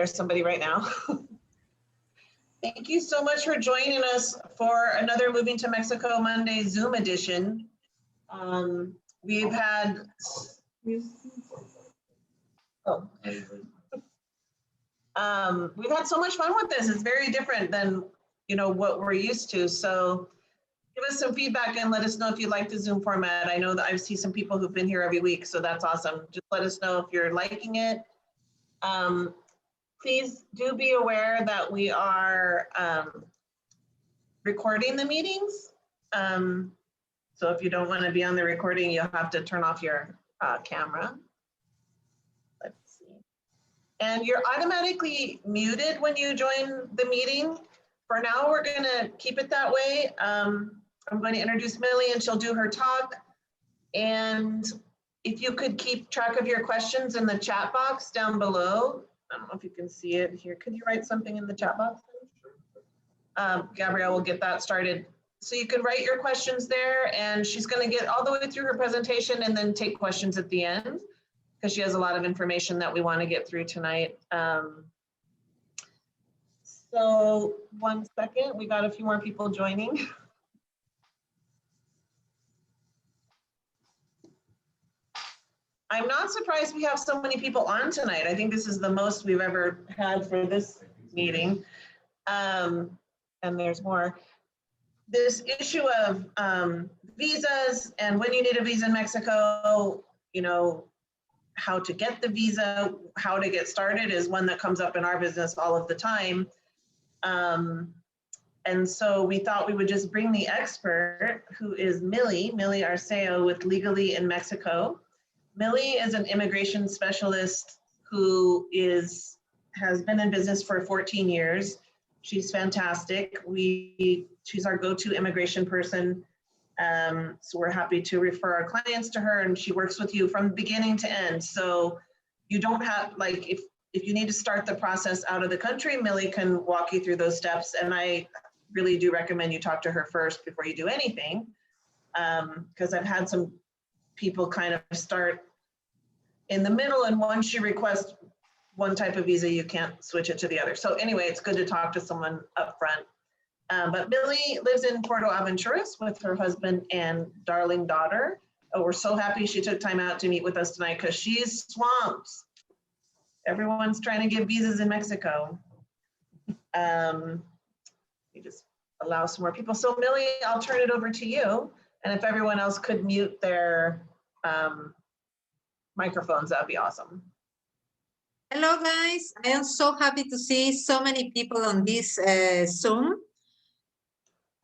There's somebody right now. Thank you so much for joining us for another Moving to Mexico Monday Zoom edition. We've had, we've had so much fun with this. It's very different than, you know, what we're used to. So give us some feedback and let us know if you like the Zoom format. I know that I see some people who've been here every week, so that's awesome. Just let us know if you're liking it. Please do be aware that we are recording the meetings. So if you don't want to be on the recording, you'll have to turn off your camera. Let's see. And you're automatically muted when you join the meeting. For now, we're going to keep it that way. I'm going to introduce Millie and she'll do her talk. And if you could keep track of your questions in the chat box down below. I don't know if you can see it here. Could you write something in the chat box? Gabrielle will get that started. So you can write your questions there and she's going to get all the way through her presentation and then take questions at the end because she has a lot of information that we want to get through tonight. So 1 second, we got a few more people joining. I'm not surprised we have so many people on tonight. I think this is the most we've ever had for this meeting. And there's more. This issue of visas and when you need a visa in Mexico, you know, how to get the visa, how to get started is one that comes up in our business all of the time. And so we thought we would just bring the expert who is Millie Arceo with Legally in Mexico. Millie is an immigration specialist who has been in business for 14 years. She's fantastic. She's our go-to immigration person. So we're happy to refer our clients to her and she works with you from beginning to end. So you don't have, like, if you need to start the process out of the country, Millie can walk you through those steps. And I really do recommend you talk to her first before you do anything. Because I've had some people kind of start in the middle and once you request one type of visa, you can't switch it to the other. So anyway, it's good to talk to someone up front. But Millie lives in Puerto Aventuras with her husband and darling daughter. Oh, we're so happy she took time out to meet with us tonight because she's swamped. Everyone's trying to get visas in Mexico. You just allow some more people. So Millie, I'll turn it over to you. And if everyone else could mute their microphones, that'd be awesome. Hello, guys. I am so happy to see so many people on this Zoom.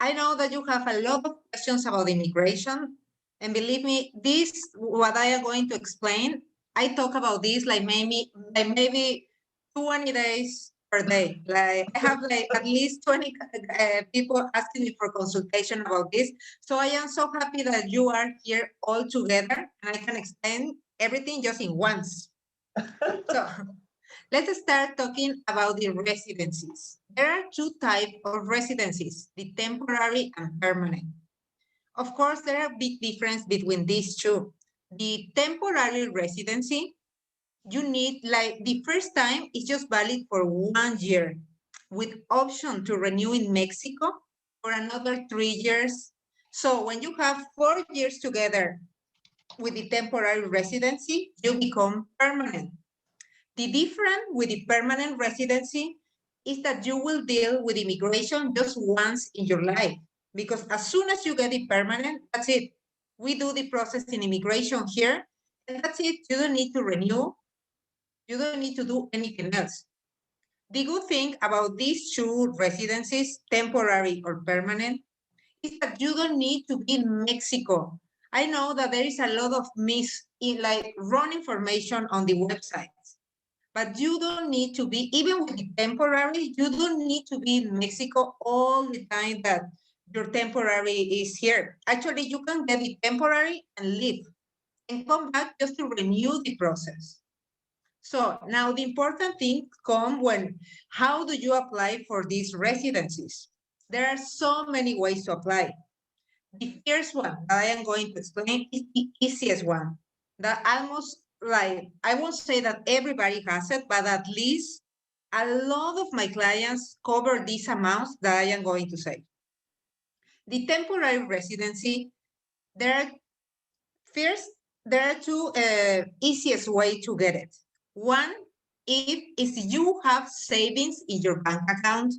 I know that you have a lot of questions about immigration. And believe me, what I am going to explain, I talk about this like maybe 20 days per day. Like I have like at least 20 people asking me for consultation about this. So I am so happy that you are here all together and I can explain everything just in once. So let's start talking about the residencies. There are two types of residencies, the temporary and permanent. Of course, there are big difference between these two. The temporary residency, you need, like, the first time is just valid for 1 year with option to renew in Mexico for another 3 years. So when you have 4 years together with the temporary residency, you become permanent. The difference with the permanent residency is that you will deal with immigration just once in your life, because as soon as you get it permanent, that's it. We do the process in immigration here, and that's it. You don't need to renew. You don't need to do anything else. The good thing about these two residencies, temporary or permanent, is that you don't need to be in Mexico. I know that there is a lot of wrong information on the websites, but you don't need to be, even with the temporary, you don't need to be in Mexico all the time that your temporary is here. Actually, you can get it temporary and leave and come back just to renew the process. So now the important thing comes when, how do you apply for these residencies? There are so many ways to apply. The first one that I am going to explain is the easiest one. That almost, like, I won't say that everybody has it, but at least a lot of my clients cover these amounts that I am going to say. The temporary residency, there are two easiest way to get it. One, if you have savings in your bank account,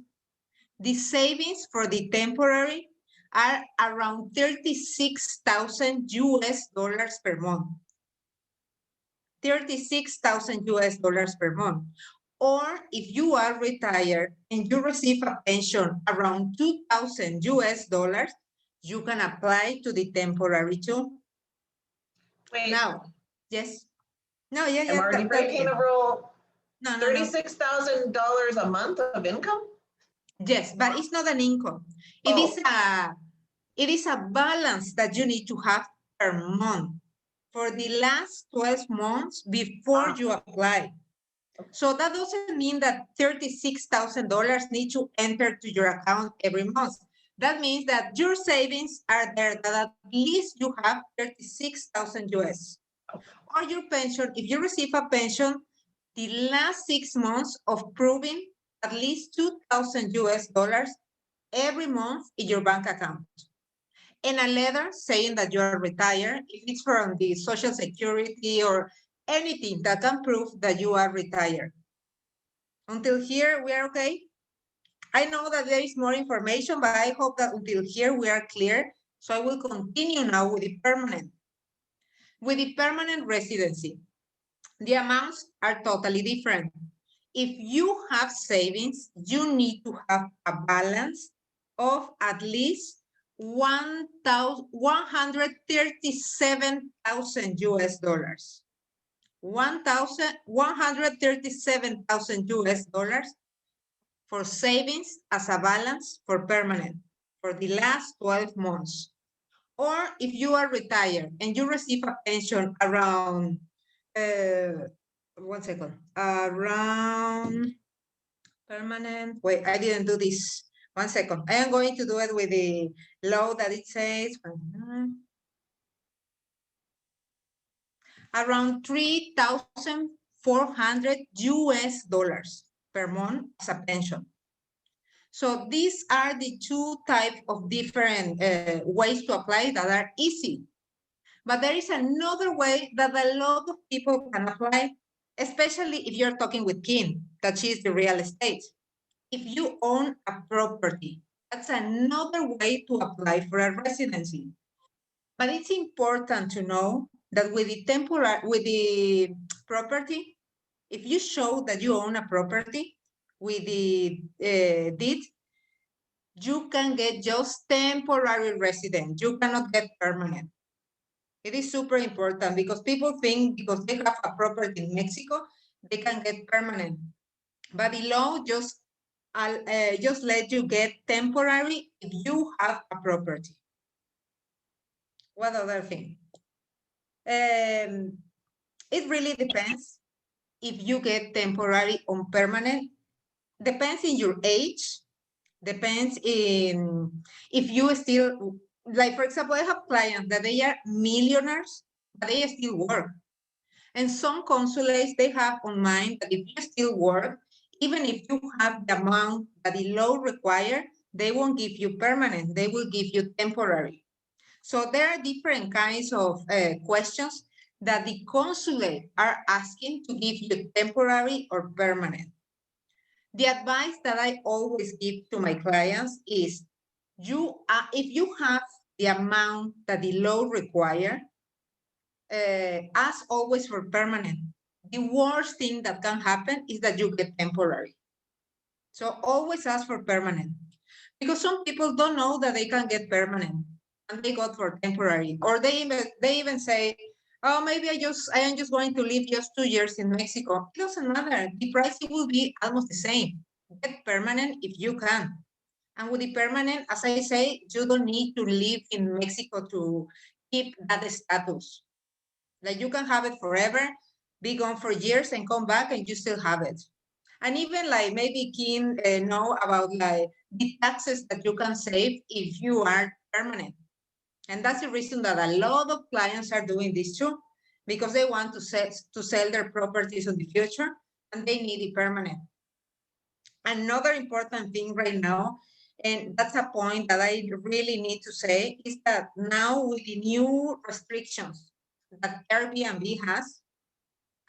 the savings for the temporary are around 36,000 US dollars per month. 36,000 US dollars per month. Or if you are retired and you receive a pension around 2,000 US dollars, you can apply to the temporary too. Wait, Now, yes. No, yeah, I'm already tell breaking me. the rule. No. $36,000 a month of income? Yes, but it's not an income. It is a balance that you need to have per month for the last 12 months before you apply. So that doesn't mean that $36,000 need to enter to your account every month. That means that your savings are there, that at least you have 36,000 US. Or your pension, if you receive a pension, the last 6 months of proving at least 2,000 US dollars every month in your bank account. And a letter saying that you are retired, if it's from the Social Security or anything that can prove that you are retired. Until here, we are okay? I know that there is more information, but I hope that until here we are clear. So I will continue now with the permanent. With the permanent residency, the amounts are totally different. If you have savings, you need to have a balance of at least 137,000 US dollars. 137,000 US dollars for savings as a balance for permanent for the last 12 months. Or if you are retired and you receive a pension around, around permanent, wait, I didn't do this. 1 second. I am going to do it with the law that it says. Around 3,400 US dollars per month as a pension. So these are the two types of different ways to apply that are easy. But there is another way that a lot of people can apply, especially if you're talking with Kim, that is the real estate. If you own a property, that's another way to apply for a residency. But it's important to know that with the property, if you show that you own a property with the deed, you can get just temporary resident. You cannot get permanent. It is super important because people think because they have a property in Mexico, they can get permanent. But the law just let you get temporary if you have a property. What other thing? It really depends if you get temporary or permanent. Depends in your age. Depends in if you still, like for example, I have clients that they are millionaires, but they still work. And some consulates, they have on mind that if you still work, even if you have the amount that the law require, they won't give you permanent, they will give you temporary. So there are different kinds of questions that the consulate are asking to give you temporary or permanent. The advice that I always give to my clients is, if you have the amount that the law require, ask always for permanent. The worst thing that can happen is that you get temporary. So always ask for permanent, because some people don't know that they can get permanent and they go for temporary, or they even say, oh, maybe I am just going to live just 2 years in Mexico. It doesn't matter. The price will be almost the same. Get permanent if you can. And with the permanent, as I say, you don't need to live in Mexico to keep that status. Like you can have it forever, be gone for years and come back and you still have it. And even like maybe Kim know about like the taxes that you can save if you are permanent. And that's the reason that a lot of clients are doing this too, because they want to sell their properties in the future and they need it permanent. Another important thing right now, and that's a point that I really need to say, is that now with the new restrictions that Airbnb has,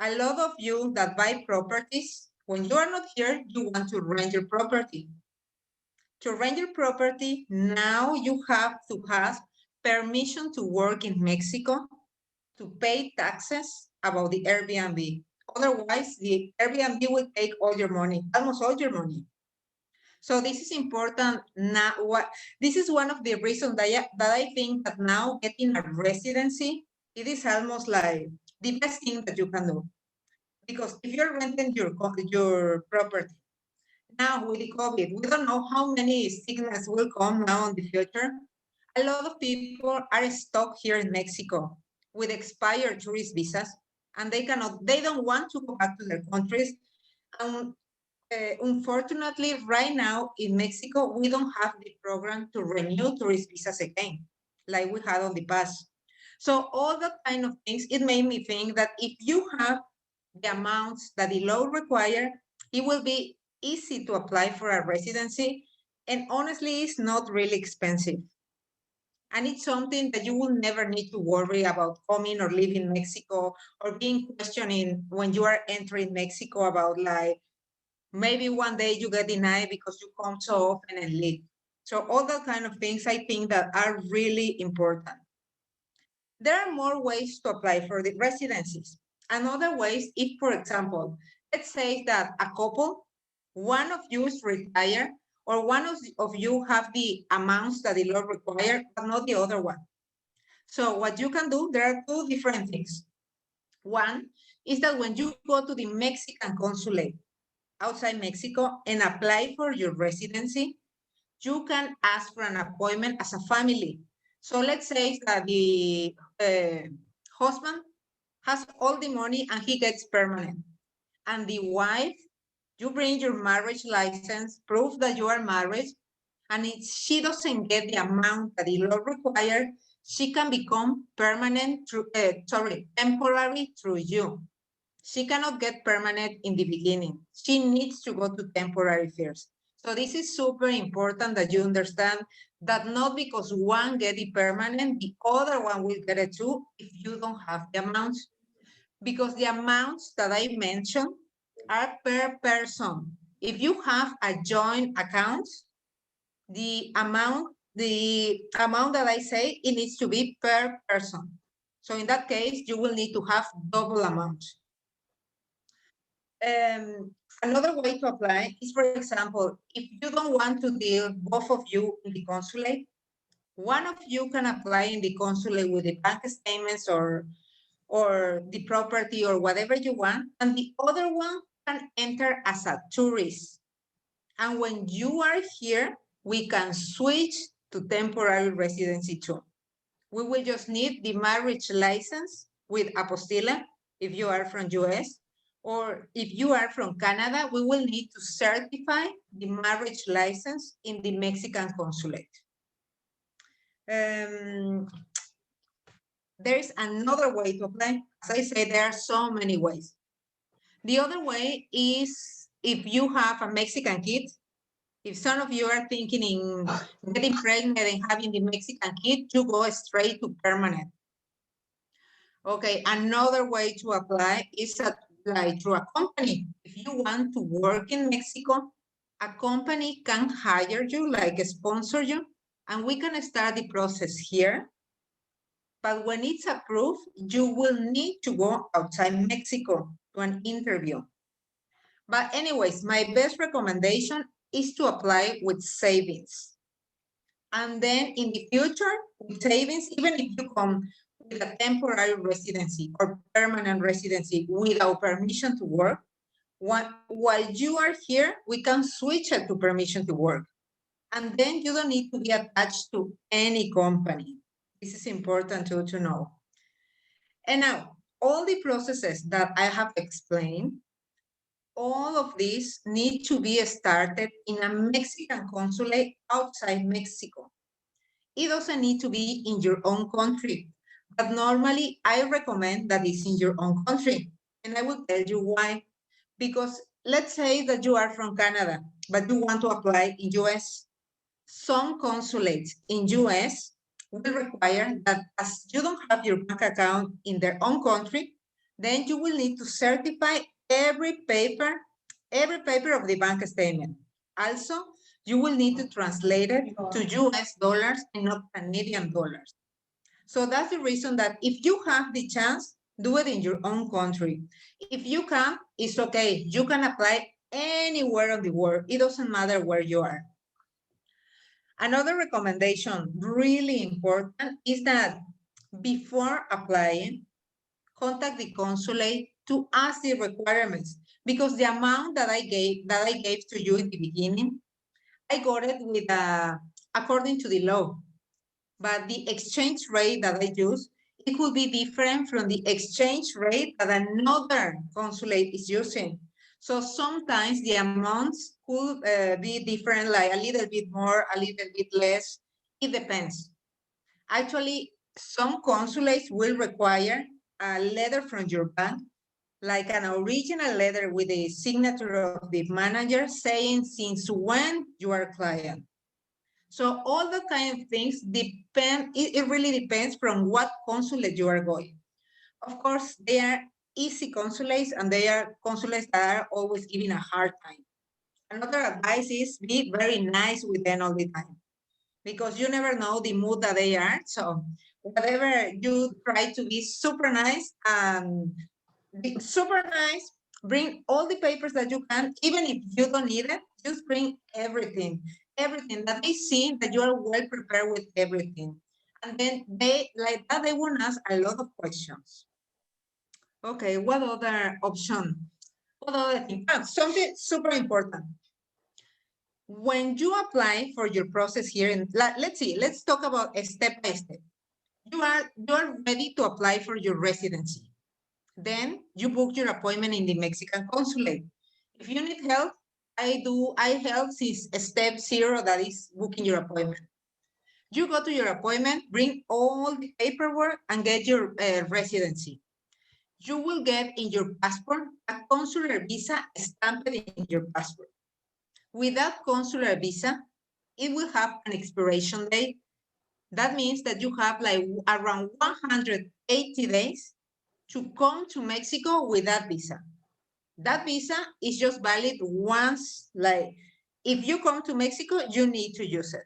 a lot of you that buy properties, when you are not here, you want to rent your property. To rent your property, now you have to have permission to work in Mexico, to pay taxes about the Airbnb. Otherwise, the Airbnb will take all your money, almost all your money. So this is important now. This is one of the reasons that I think that now getting a residency, it is almost like the best thing that you can do. Because if you're renting your property, now with the COVID, we don't know how many sickness will come now in the future. A lot of people are stuck here in Mexico with expired tourist visas, and they don't want to go back to their countries. Unfortunately, right now in Mexico, we don't have the program to renew tourist visas again, like we had on the past. So all that kind of things, it made me think that if you have the amounts that the law require, it will be easy to apply for a residency. And honestly, it's not really expensive. And it's something that you will never need to worry about coming or leaving Mexico or being questioning when you are entering Mexico about like, maybe one day you get denied because you come so often and leave. So all that kind of things, I think that are really important. There are more ways to apply for the residencies. Another way is if, for example, let's say that a couple, one of you is retired or one of you have the amounts that the law require, but not the other one. So what you can do, there are two different things. One is that when you go to the Mexican consulate outside Mexico and apply for your residency, you can ask for an appointment as a family. So let's say that the husband has all the money and he gets permanent. And the wife, you bring your marriage license, proof that you are married, and if she doesn't get the amount that the law requires, she can become permanent through, temporary through you. She cannot get permanent in the beginning. She needs to go to temporary first. So this is super important that you understand that not because one get it permanent, the other one will get it too if you don't have the amounts. Because the amounts that I mentioned are per person. If you have a joint account, the amount that I say, it needs to be per person. So in that case, you will need to have double amount. Another way to apply is, for example, if you don't want to deal both of you in the consulate, one of you can apply in the consulate with the bank statements or the property or whatever you want, and the other one can enter as a tourist. And when you are here, we can switch to temporary residency too. We will just need the marriage license with apostilla if you are from US, or if you are from Canada, we will need to certify the marriage license in the Mexican consulate. There's another way to apply. As I say, there are so many ways. The other way is if you have a Mexican kid, if some of you are thinking in getting pregnant and having the Mexican kid, you go straight to permanent. Okay, another way to apply is apply through a company. If you want to work in Mexico, a company can hire you, like sponsor you, and we can start the process here. But when it's approved, you will need to go outside Mexico to an interview. But anyways, my best recommendation is to apply with savings. And then in the future, with savings, even if you come with a temporary residency or permanent residency without permission to work, while you are here, we can switch it to permission to work. And then you don't need to be attached to any company. This is important to know. And now, all the processes that I have explained, all of these need to be started in a Mexican consulate outside Mexico. It doesn't need to be in your own country, but normally I recommend that it's in your own country. And I will tell you why. Because let's say that you are from Canada, but you want to apply in US. Some consulates in US will require that as you don't have your bank account in their own country, then you will need to certify every paper of the bank statement. Also, you will need to translate it to US dollars and not Canadian dollars. So that's the reason that if you have the chance, do it in your own country. If you can, it's okay. You can apply anywhere in the world. It doesn't matter where you are. Another recommendation, really important, is that before applying, contact the consulate to ask the requirements, because the amount that I gave to you in the beginning, I got it with according to the law. But the exchange rate that I use, it could be different from the exchange rate that another consulate is using. So sometimes the amounts could be different, like a little bit more, a little bit less. It depends. Actually, some consulates will require a letter from your bank, like an original letter with the signature of the manager saying since when you are a client. So all the kind of things depend, it really depends from what consulate you are going. Of course, they are easy consulates and they are consulates that are always giving a hard time. Another advice is be very nice with them all the time, because you never know the mood that they are. So whatever, you try to be super nice and be super nice, bring all the papers that you can, even if you don't need it, just bring everything that they see that you are well prepared with everything. And then they, like that, they won't ask a lot of questions. Okay, what other option? What other thing? Something super important. When you apply for your process here, in, let's see, let's talk about a step by step. You are ready to apply for your residency. Then you book your appointment in the Mexican consulate. If you need help, I help since step 0, that is booking your appointment. You go to your appointment, bring all the paperwork and get your residency. You will get in your passport a consular visa stamped in your passport. With that consular visa, it will have an expiration date. That means that you have like around 180 days to come to Mexico with that visa. That visa is just valid once, like if you come to Mexico, you need to use it.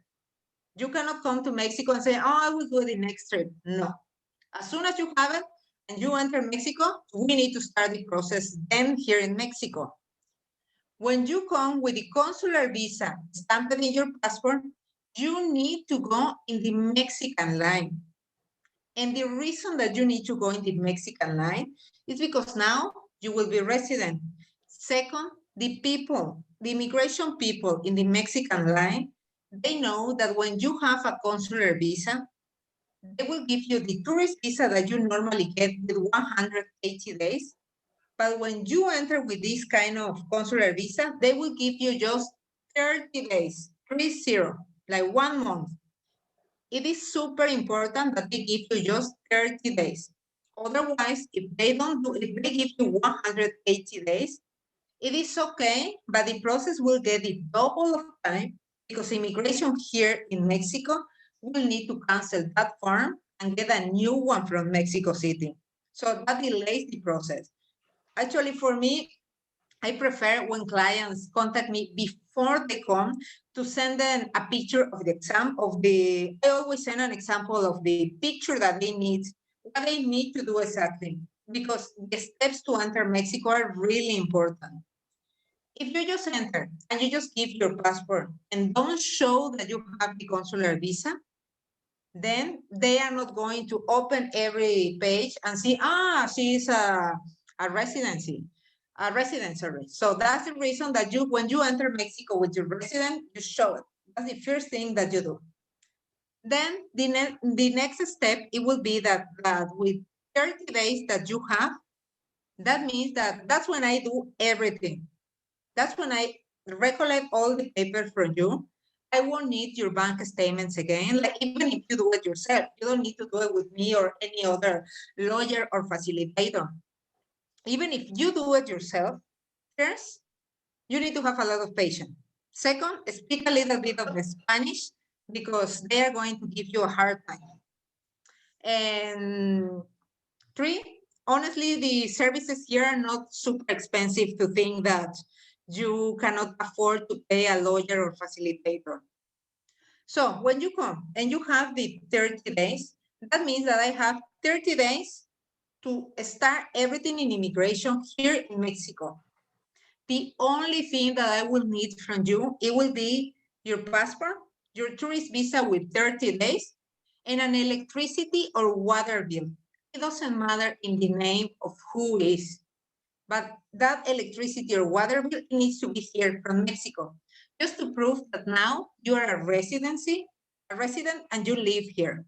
You cannot come to Mexico and say, oh, I will do the next trip. No. As soon as you have it and you enter Mexico, we need to start the process then here in Mexico. When you come with the consular visa stamped in your passport, you need to go in the Mexican line. And the reason that you need to go in the Mexican line is because now you will be resident. Second, the people, the immigration people in the Mexican line, they know that when you have a consular visa, they will give you the tourist visa that you normally get with 180 days. But when you enter with this kind of consular visa, they will give you just 30 days, 30, like 1 month. It is super important that they give you just 30 days. Otherwise, if they give you 180 days, it is okay, but the process will get the double of time because immigration here in Mexico will need to cancel that form and get a new one from Mexico City. So that delays the process. Actually, for me, I prefer when clients contact me before they come to send them a picture of the exam I always send an example of the picture that they need, what they need to do exactly, because the steps to enter Mexico are really important. If you just enter and you just give your passport and don't show that you have the consular visa, then they are not going to open every page and see, she's a residency. A resident, sorry. So that's the reason that when you enter Mexico with your resident, you show it. That's the first thing that you do. Then the next step, it will be that with 30 days that you have, that means that's when I do everything. That's when I recollect all the papers from you. I won't need your bank statements again. Like even if you do it yourself, you don't need to do it with me or any other lawyer or facilitator. Even if you do it yourself, first you need to have a lot of patience. Second, speak a little bit of the Spanish because they are going to give you a hard time. And three, honestly, the services here are not super expensive to think that you cannot afford to pay a lawyer or facilitator. So when you come and you have the 30 days, that means that I have 30 days to start everything in immigration here in Mexico. The only thing that I will need from you, it will be your passport, your tourist visa with 30 days, and an electricity or water bill. It doesn't matter in the name of who is, but that electricity or water bill needs to be here from Mexico, just to prove that now you are a resident and you live here.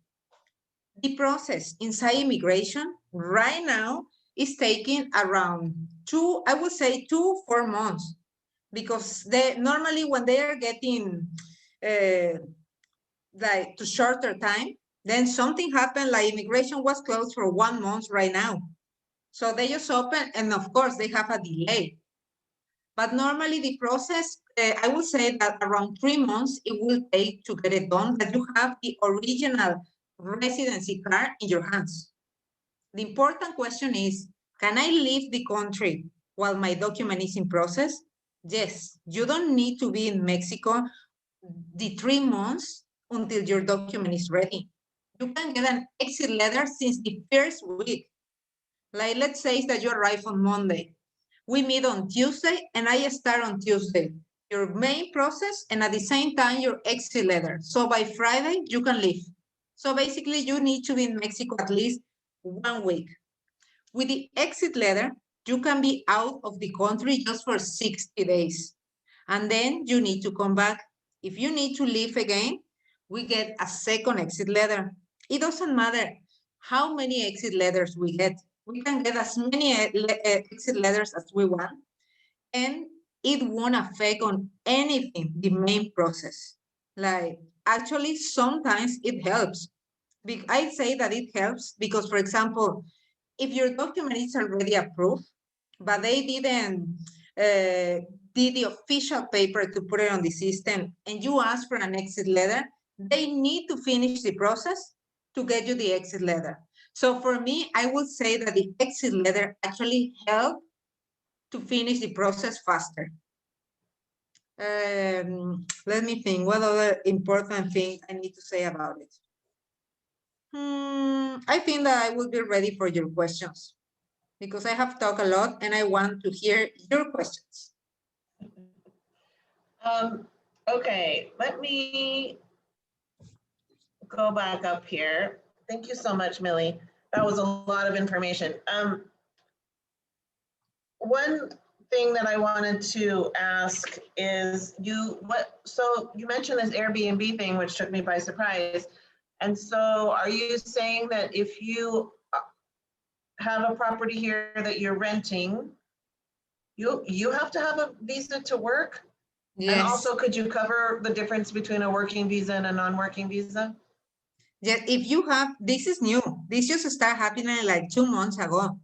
The process inside immigration right now is taking around 4 months, because they normally when they are getting like to shorter time, then something happened, like immigration was closed for 1 month right now. So they just open, and of course they have a delay. But normally the process, I would say that around 3 months it will take to get it done, that you have the original residency card in your hands. The important question is, can I leave the country while my document is in process? Yes, you don't need to be in Mexico the 3 months until your document is ready. You can get an exit letter since the first week. Like, let's say that you arrive on Monday. We meet on Tuesday and I start on Tuesday. Your main process and at the same time your exit letter. So by Friday, you can leave. So basically you need to be in Mexico at least 1 week. With the exit letter, you can be out of the country just for 60 days. And then you need to come back. If you need to leave again, we get a second exit letter. It doesn't matter how many exit letters we get. We can get as many exit letters as we want, and it won't affect on anything, the main process. Like, actually, sometimes it helps. I say that it helps because, for example, if your document is already approved, but they didn't did the official paper to put it on the system, and you ask for an exit letter, they need to finish the process to get you the exit letter. So for me, I would say that the exit letter actually helped to finish the process faster. Let me think, what other important thing I need to say about it? I think that I will be ready for your questions because I have talked a lot and I want to hear your questions. Okay, let me go back up here. Thank you so much, Millie. That was a lot of information. One thing that I wanted to ask is so you mentioned this Airbnb thing, which took me by surprise. And so are you saying that if you have a property here that you're renting, you have to have a visa to work? Yes. And also, could you cover the difference between a working visa and a non-working visa? Yeah, if you have, this is new. This just started happening like 2 months ago.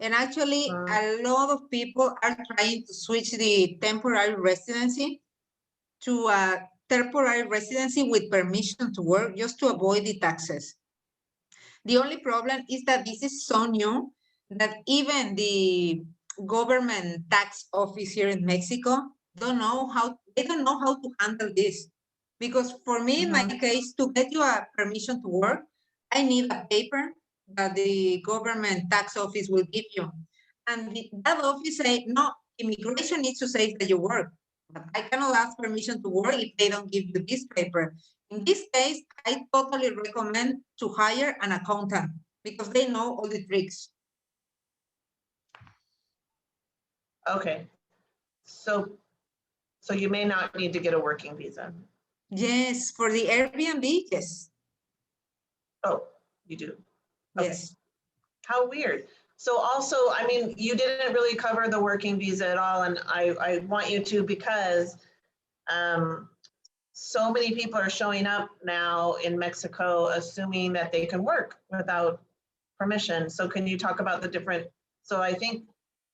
And actually, a lot of people are trying to switch the temporary residency to a temporary residency with permission to work just to avoid the taxes. The only problem is that this is so new that even the government tax office here in Mexico they don't know how to handle this. Because for me, in my case, to get you a permission to work, I need a paper that the government tax office will give you. And that office say, no, immigration needs to say that you work. But I cannot ask permission to work if they don't give you this paper. In this case, I totally recommend to hire an accountant because they know all the tricks. Okay, so you may not need to get a working visa. Yes, for the Airbnb, yes. Oh, you do? Okay. Yes. How weird. So also, I mean, you didn't really cover the working visa at all, and I want you to because so many people are showing up now in Mexico assuming that they can work without permission. So can you talk about the different, so I think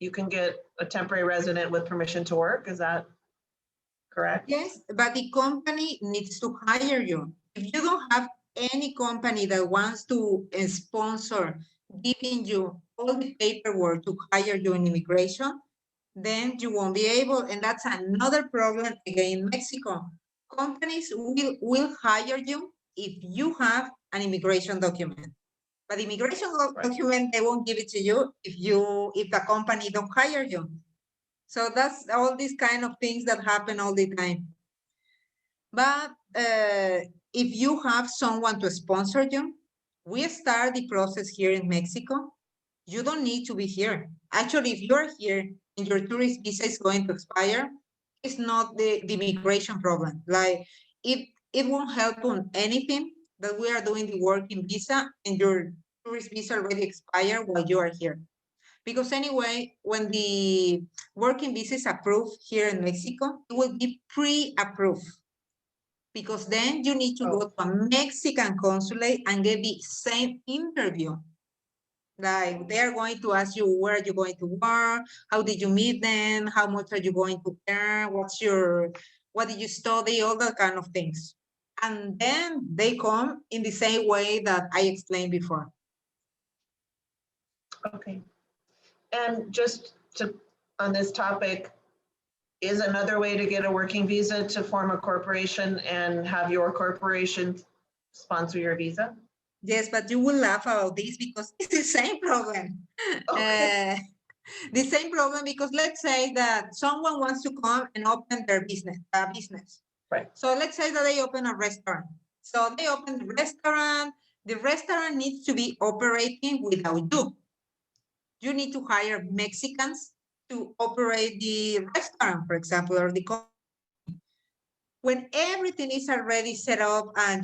you can get a temporary resident with permission to work. Is that correct? Yes, but the company needs to hire you. If you don't have any company that wants to sponsor, giving you all the paperwork to hire you in immigration, then you won't be able. And that's another problem again in Mexico. Companies will hire you if you have an immigration document. But immigration document, they won't give it to you if the company don't hire you. So that's all these kind of things that happen all the time. But if you have someone to sponsor you, we start the process here in Mexico. You don't need to be here. Actually, if you're here and your tourist visa is going to expire, it's not the immigration problem. Like it won't help on anything that we are doing the working visa and your tourist visa already expired while you are here. Because anyway, when the working visa is approved here in Mexico, it will be pre-approved. Because then you need to go to a Mexican consulate and get the same interview. Like they're going to ask you where you're going to work, how did you meet them, how much are you going to earn, what did you study, all that kind of things. And then they come in the same way that I explained before. Okay. And just on this topic, is another way to get a working visa to form a corporation and have your corporation sponsor your visa? Yes, but you will laugh about this because it's the same problem. Okay. The same problem because let's say that someone wants to come and open their business. Right. So let's say that they open a restaurant. So they open the restaurant. The restaurant needs to be operating without you. You need to hire Mexicans to operate the restaurant, for example, or the company. When everything is already set up and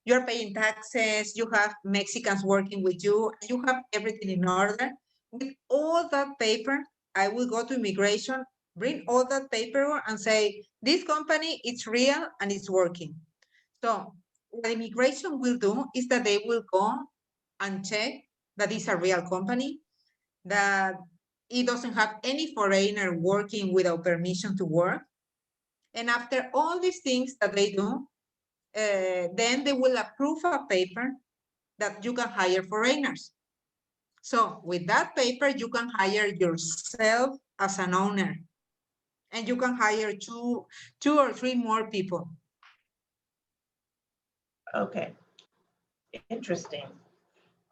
you're paying taxes, you have Mexicans working with you, and you have everything in order, with all that paper, I will go to immigration, bring all that paperwork and say, this company, it's real and it's working. So what immigration will do is that they will go and check that it's a real company, that it doesn't have any foreigner working without permission to work. And after all these things that they do, then they will approve a paper that you can hire foreigners. So with that paper, you can hire yourself as an owner, and you can hire two or three more people. Okay. Interesting.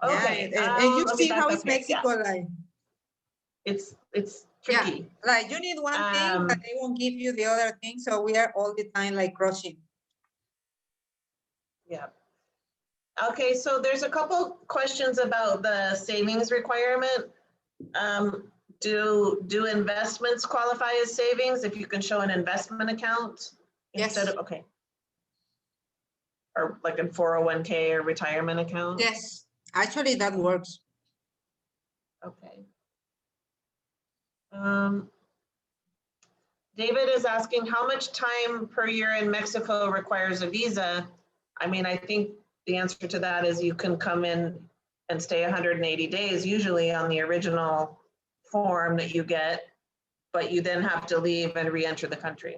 Yeah, Okay. and you Let me see back how up it's here. Mexico Yeah. like. It's tricky. Yeah, like you need one thing, but they won't give you the other thing. So we are all the time like crushing. Yeah. Okay, so there's a couple questions about the savings requirement. Do investments qualify as savings if you can show an investment account instead Yes. of, okay. Or like a 401k or retirement account? Yes, actually that works. Okay. David is asking how much time per year in Mexico requires a visa? I mean, I think the answer to that is you can come in and stay 180 days, usually on the original form that you get, but you then have to leave and re-enter the country,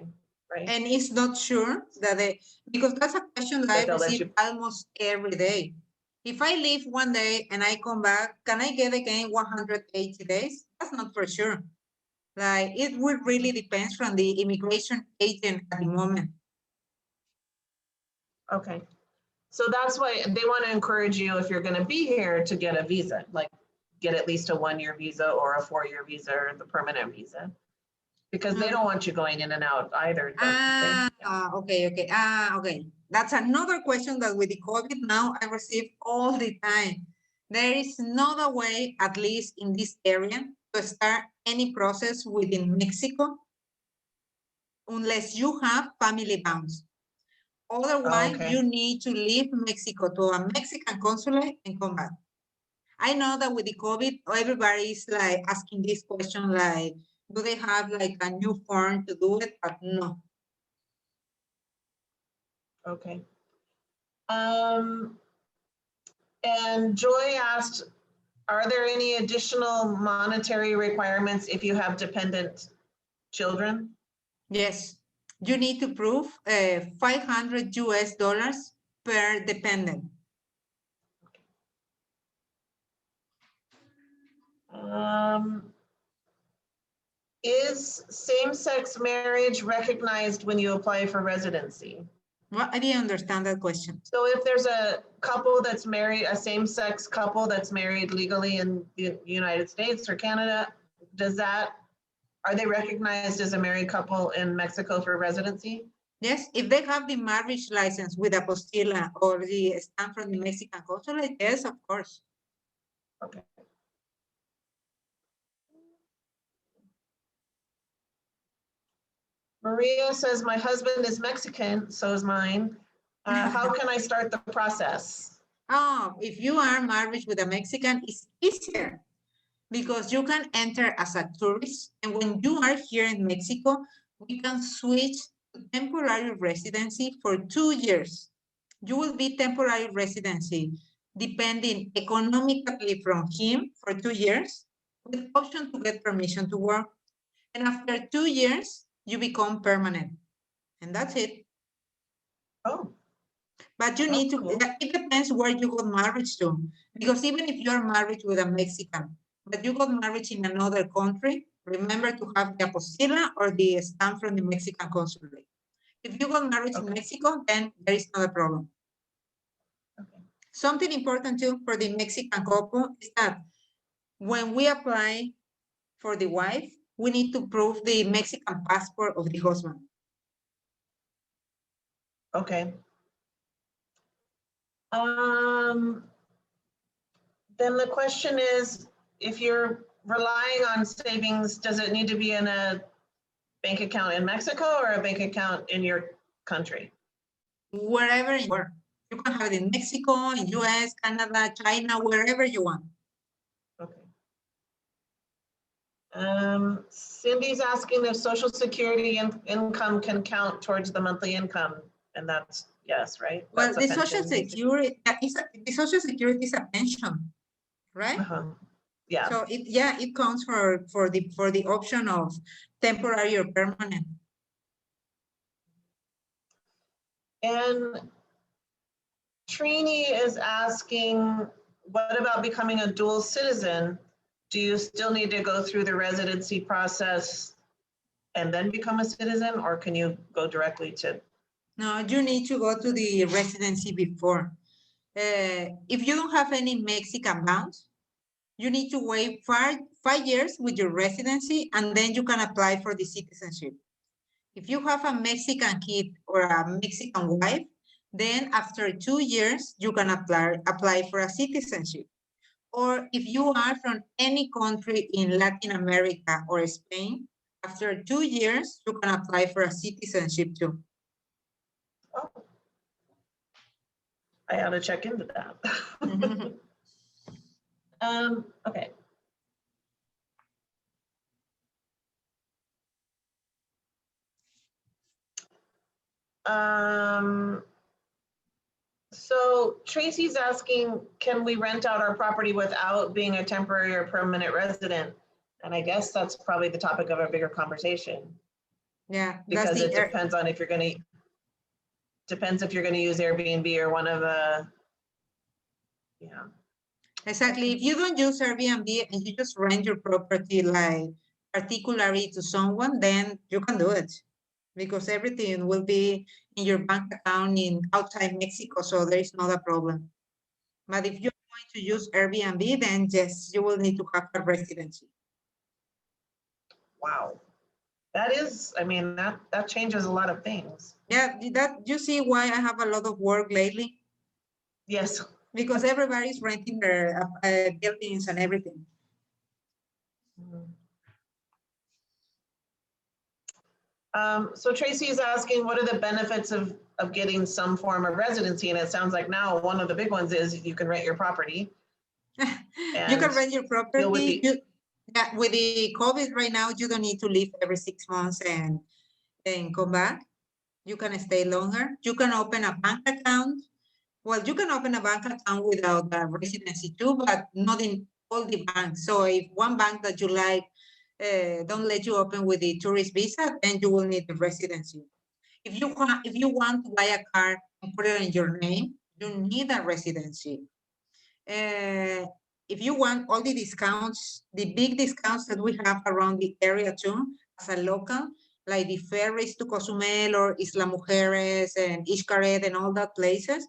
right? And it's not sure that because that's a question that I receive almost every day. If I leave one day and I come back, can I get again 180 days? That's not for sure. Like it would really depend from the immigration agent at the moment. Okay. So that's why they want to encourage you, if you're going to be here, to get a visa, like get at least a 1-year visa or a 4-year visa or the permanent visa, because they don't want you going in and out either. Okay. Okay. That's another question that with the COVID now I receive all the time. There is no other way, at least in this area, to start any process within Mexico unless you have family bonds. Otherwise, you need to leave Mexico to a Mexican consulate and come back. I know that with the COVID, everybody is like asking this question, like, do they have like a new form to do it? But no. Okay. And Joy asked, Are there any additional monetary requirements if you have dependent children? Yes, you need to prove $500 per dependent. Is same-sex marriage recognized when you apply for residency? Well, I didn't understand that question. So if there's a couple that's married, a same-sex couple that's married legally in the United States or Canada, are they recognized as a married couple in Mexico for residency? Yes, if they have the marriage license with apostilla or the stamp from the Mexican consulate, yes, of course. Okay. Maria says, my husband is Mexican, so is mine. How can I start the process? Oh, if you are married with a Mexican, it's easier because you can enter as a tourist. And when you are here in Mexico, we can switch to temporary residency for 2 years. You will be temporary residency depending economically from him for 2 years with option to get permission to work. And after 2 years, you become permanent. And that's it. Oh, But you need to, cool. it depends where you got married to. Because even if you're married with a Mexican, but you got married in another country, remember to have the apostilla or the stamp from the Mexican consulate. If you got married in Mexico, then there is not a problem. Okay. Something important too for the Mexican couple is that when we apply for the wife, we need to prove the Mexican passport of the husband. Okay. Then the question is, if you're relying on savings, does it need to be in a bank account in Mexico or a bank account in your country? Wherever you are. You can have it in Mexico, in US, Canada, China, wherever you want. Okay. Cindy's asking if Social Security income can count towards the monthly income, and that's yes, right? Well, That's the Social Security is a pension, right? Yeah. So it counts for the option of temporary or permanent. And Trini is asking, what about becoming a dual citizen? Do you still need to go through the residency process and then become a citizen, or can you go directly to? No, you need to go to the residency before. If you don't have any Mexican bonds, you need to wait 5 years with your residency, and then you can apply for the citizenship. If you have a Mexican kid or a Mexican wife, then after 2 years, you can apply for a citizenship. Or if you are from any country in Latin America or Spain, after 2 years, you can apply for a citizenship too. Oh. I ought to check into that. Okay. So Tracy's asking, can we rent out our property without being a temporary or permanent resident? And I guess that's probably the topic of a bigger conversation. Yeah, because it depends on if you're going to use Airbnb or one of the, yeah. Exactly. If you don't use Airbnb and you just rent your property like particularly to someone, then you can do it because everything will be in your bank account in outside Mexico, so there is not a problem. But if you're going to use Airbnb, then yes, you will need to have a residency. Wow. That is, I mean, that changes a lot of things. Yeah, that you see why I have a lot of work lately? Yes. Because everybody's renting their buildings and everything. So Tracy is asking, what are the benefits of getting some form of residency? And it sounds like now one of the big ones is you can rent your property. You can rent your property. With the COVID right now, you don't need to leave every 6 months and come back. You can stay longer. You can open a bank account. Well, you can open a bank account without a residency too, but not in all the banks. So if one bank that you like don't let you open with the tourist visa, then you will need the residency. If you want to buy a car and put it in your name, you need a residency. If you want all the discounts, the big discounts that we have around the area too, as a local, like the ferries to Cozumel or Isla Mujeres and Xcaret and all that places,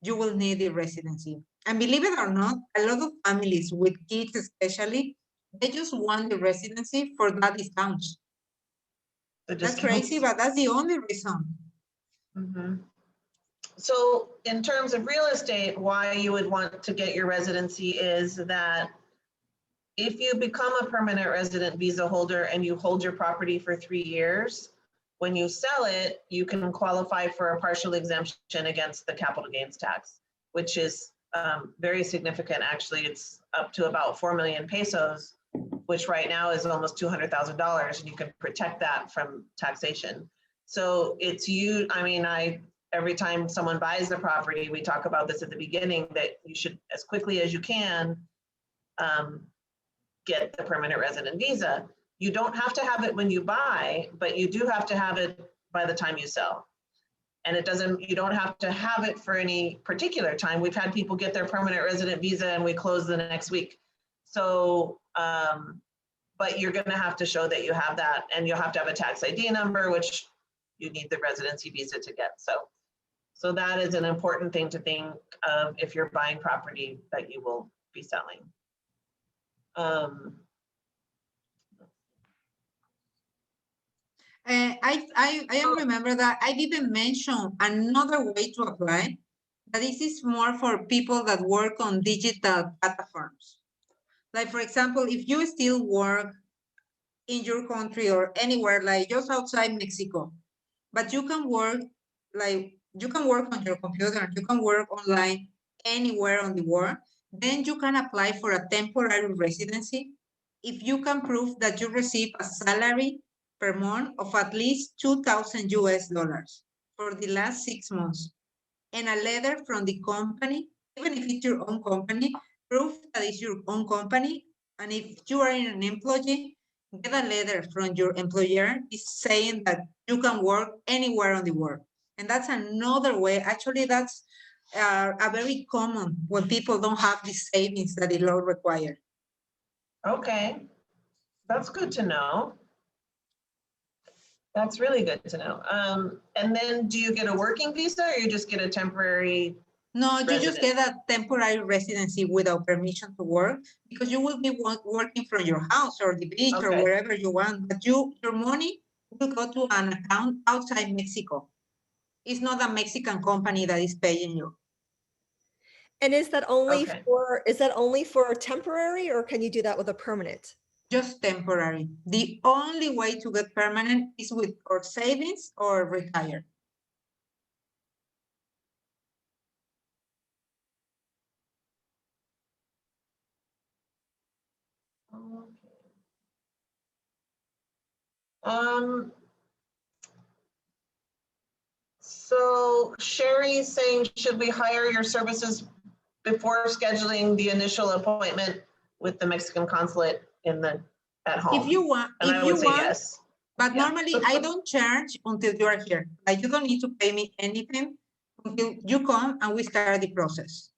you will need the residency. And believe it or not, a lot of families with kids especially, they just want the residency for that discount. That's crazy, but that's the only reason. Mm-hmm. So in terms of real estate, why you would want to get your residency is that if you become a permanent resident visa holder and you hold your property for 3 years, when you sell it, you can qualify for a partial exemption against the capital gains tax, which is very significant. Actually, it's up to about 4 million pesos, which right now is almost $200,000, and you can protect that from taxation. So it's you, I mean, every time someone buys a property, we talk about this at the beginning, that you should, as quickly as you can, get the permanent resident visa. You don't have to have it when you buy, but you do have to have it by the time you sell. And you don't have to have it for any particular time. We've had people get their permanent resident visa and we close the next week. So, but you're gonna have to show that you have that, and you'll have to have a tax ID number, which you need the residency visa to get. So that is an important thing to think of if you're buying property that you will be selling. I remember that I didn't mention another way to apply, that this is more for people that work on digital platforms. Like, for example, if you still work in your country or anywhere, like just outside Mexico, but you can work, like, you can work on your computer, you can work online anywhere on the world, then you can apply for a temporary residency if you can prove that you receive a salary per month of at least 2,000 US dollars for the last 6 months, and a letter from the company, even if it's your own company, proof that it's your own company. And if you are an employee, get a letter from your employer is saying that you can work anywhere on the world. And that's another way. Actually, that's a very common when people don't have the savings that the law requires. Okay, that's good to know. That's really good to know. And then do you get a working visa, or you just get a temporary? No, you just get a temporary residency without permission to work, because you will be working from your house or the beach or wherever you want, but your money will go to an account outside Mexico. It's not a Mexican company that is paying you. And is that only for temporary, or can you do that with a permanent? Just temporary. The only way to get permanent is with or savings or retire. So Sherry is saying, should we hire your services before scheduling the initial appointment with the Mexican consulate at home? If you want, and I would say yes. But normally I don't charge until you are here. Like, you don't need to pay me anything until you come and we start the process.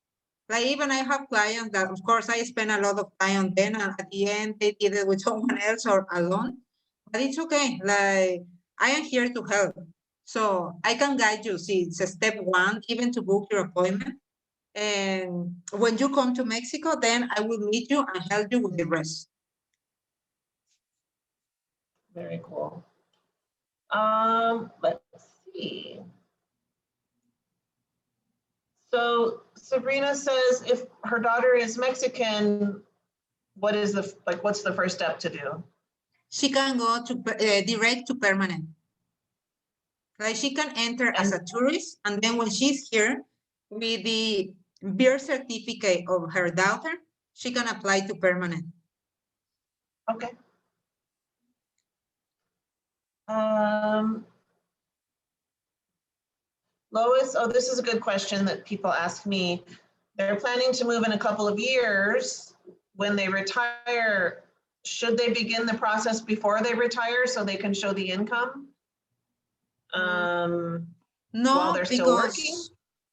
Like, even I have clients that, of course, I spend a lot of time on them, and at the end they did it with someone else or alone, but it's okay. Like, I am here to help. So I can guide you. See, it's a step one, even to book your appointment. And when you come to Mexico, then I will meet you and help you with the rest. Very cool. Let's see. So Sabrina says, if her daughter is Mexican, what's the first step to do? She can go to direct to permanent. Like, she can enter as a tourist, and then when she's here with the birth certificate of her daughter, she can apply to permanent. Okay. Lois, oh, this is a good question that people ask me. They're planning to move in a couple of years. when they retire, should they begin the process before they retire so they can show the income? While No, they're still working?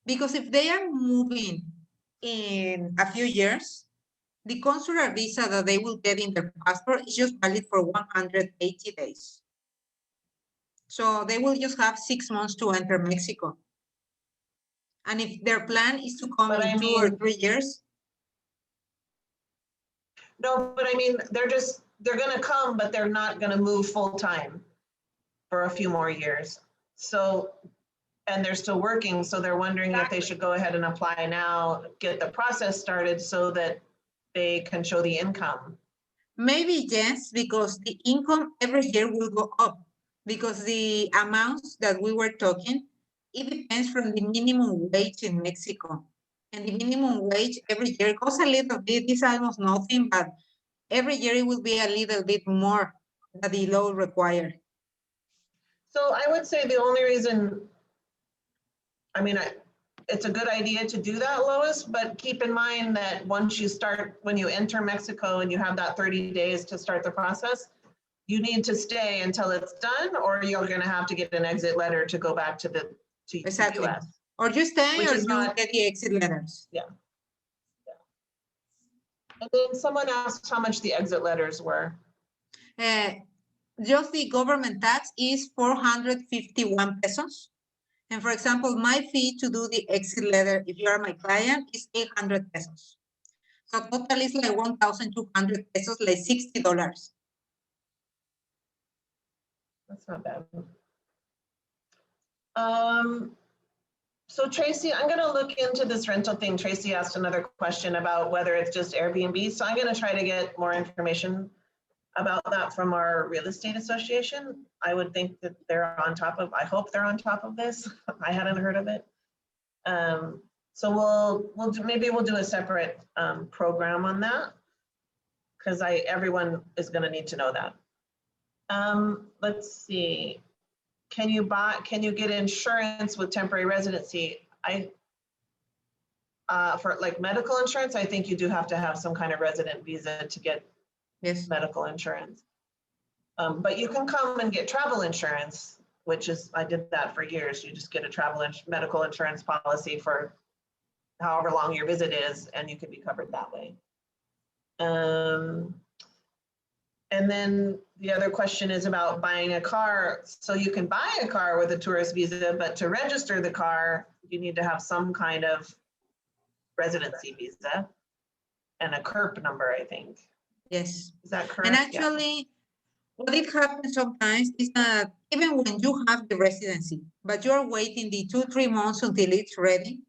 because if they are moving in a few years, the consular visa that they will get in their passport is just valid for 180 days. So they will just have 6 months to enter Mexico. And if their plan is to come But in I 2 or mean- 3 years, No, but I mean, they're gonna come, but they're not gonna move full-time for a few more years. So, and they're still working, so they're wondering if they should go ahead and apply now, get the process started so that they can show the income. maybe yes, because the income every year will go up. Because the amounts that we were talking, it depends from the minimum wage in Mexico. And the minimum wage every year goes a little bit, it's almost nothing, but every year it will be a little bit more than the law required. So I would say the only reason, I mean, it's a good idea to do that, Lois, but keep in mind that once you start, when you enter Mexico and you have that 30 days to start the process, you need to stay until it's done, or you're gonna have to get an exit letter to go back to the Exactly. US. Or you stay Which or is you not- get the exit letters. And then someone asked how much the exit letters were. Just the government tax is 451 pesos. And for example, my fee to do the exit letter, if you are my client, is 800 pesos. So total is like 1,200 pesos, like $60. That's not bad. So Tracy, I'm gonna look into this rental thing. Tracy asked another question about whether it's just Airbnb. So I'm gonna try to get more information about that from our real estate association. I would think that they're on top of, I hope they're on top of this. I hadn't heard of it. So maybe we'll do a separate program on that, because everyone is gonna need to know that. Let's see. Can you get insurance with temporary residency? For like medical insurance, I think you do have to have some kind of resident visa to get Yes. medical insurance. But you can come and get travel insurance, which is, I did that for years. You just get a medical insurance policy for however long your visit is, and you could be covered that way. And then the other question is about buying a car. So you can buy a car with a tourist visa, but to register the car, you need to have some kind of residency visa and a CURP number, I think. Yes. Is that correct? And actually, what it happens sometimes is that even when you have the residency, but you're waiting the 2-3 months until it's ready,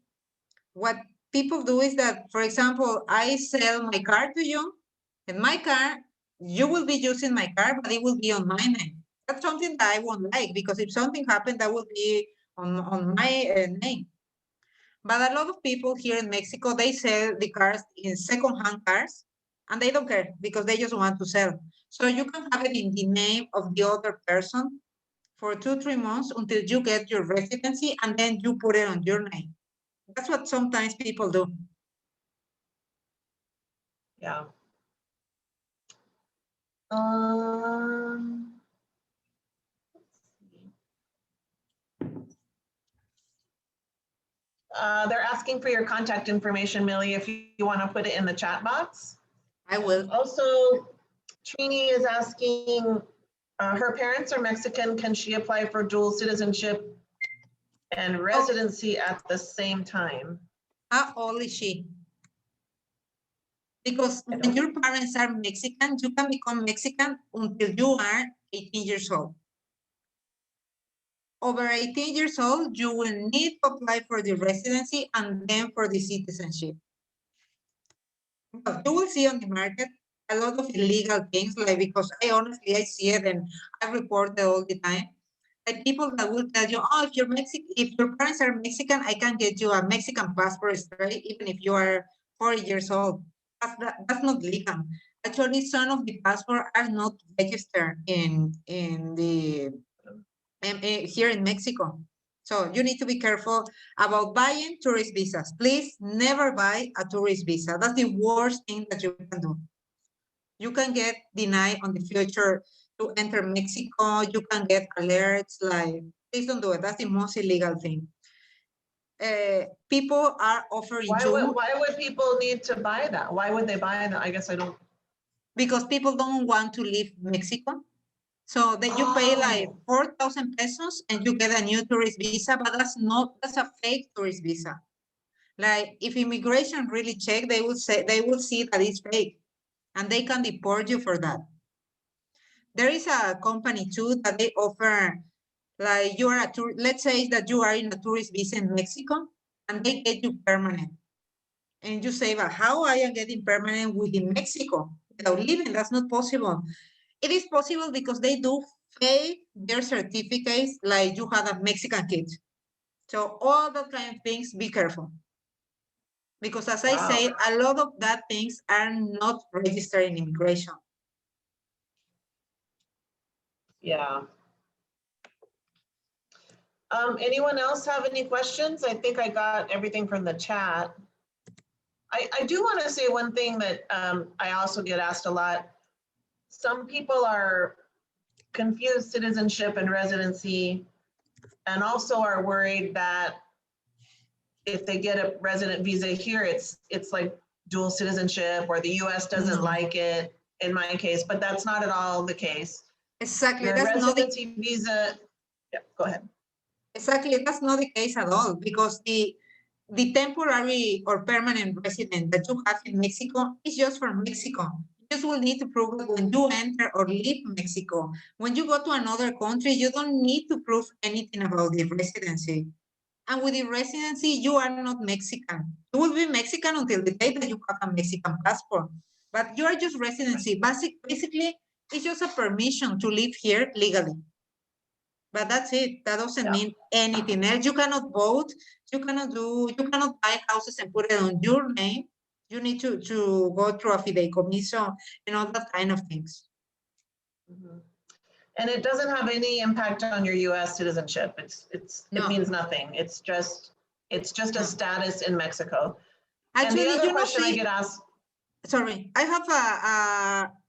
what people do is that, for example, I sell my car to you, and my car, you will be using my car, but it will be on my name. That's something that I won't like, because if something happened, that will be on my name. But a lot of people here in Mexico, they sell the cars in second-hand cars, and they don't care because they just want to sell. So you can have it in the name of the other person for 2-3 months until you get your residency, and then you put it on your name. That's what sometimes people do. Yeah. They're asking for your contact information, Millie, if you want to put it in the chat box. I will. Also, Trini is asking, her parents are Mexican. Can she apply for dual citizenship and residency at the same time? How old is she? Because when your parents are Mexican, you can become Mexican until you are 18 years old. Over 18 years old, you will need to apply for the residency and then for the citizenship. But you will see on the market a lot of illegal things, like, because I see it and I report it all the time. Like people that will tell you, oh, if your parents are Mexican, I can get you a Mexican passport straight, even if you are 40 years old. That's not legal. Actually, some of the passports are not registered here in Mexico. So you need to be careful about buying tourist visas. Please never buy a tourist visa. That's the worst thing that you can do. You can get denied on the future to enter Mexico. You can get alerts like, please don't do it. That's the most illegal thing. People are offering Why would people need to buy that? Why would they buy that? I guess I don't. because people don't want to leave Mexico. So then you pay like 4,000 pesos and you get a new tourist visa, but that's a fake tourist visa. Like if immigration really check, they will see that it's fake and they can deport you for that. There is a company too that they offer, like you are let's say that you are in a tourist visa in Mexico and they get you permanent. And you say, but how I am getting permanent within Mexico without leaving? That's not possible. It is possible because they do fake their certificates like you had a Mexican kid. So all that kind of things, be careful. Because as I say, a lot of that things are not registered in immigration. Yeah. Anyone else have any questions? I think I got everything from the chat. I do want to say one thing that I also get asked a lot. Some people are confused citizenship and residency, and also are worried that if they get a resident visa here, it's like dual citizenship, or the US doesn't like it in my case, but that's not at all the case. Exactly. Your That's not residency visa, yeah, go ahead. Exactly, that's not the case at all, because the temporary or permanent resident that you have in Mexico is just for Mexico. You just will need to prove that when you enter or leave Mexico. When you go to another country, you don't need to prove anything about the residency. And with the residency, you are not Mexican. You will be Mexican until the day that you have a Mexican passport. But you are just residency. Basically, it's just a permission to live here legally. But that's it. That doesn't mean anything else. You cannot vote. You cannot buy houses and put it on your name. You need to go through a fideicomiso and all that kind of things. Mm-hmm. And it doesn't have any impact on your US citizenship. It means nothing. It's just a status in Mexico. Actually, and the other question I get asked. Sorry, I